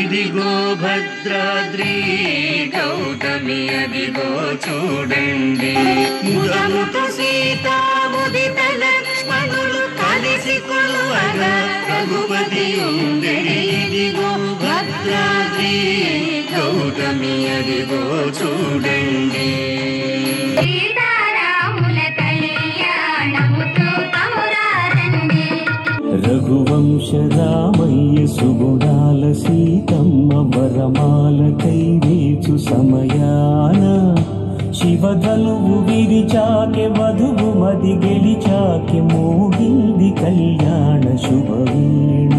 ఇదిగో భద్రాద్రి గౌతమి అదిగో చూడండి ముదముతో సీతా ముదిత లక్ష్మణులు కలిసి కొలువగా రఘుపతి ఉండెడి ఇదిగో భద్రాద్రి గౌతమి అదిగో చూడండి రఘువంశ రామయ్య సుగుణాల సీతమ్మ వరమాలకై వేచు సమయాన శివధనువు విరిచాకె వధువు మది గెలిచాకె మోగింది కళ్యాణ శుభవేళ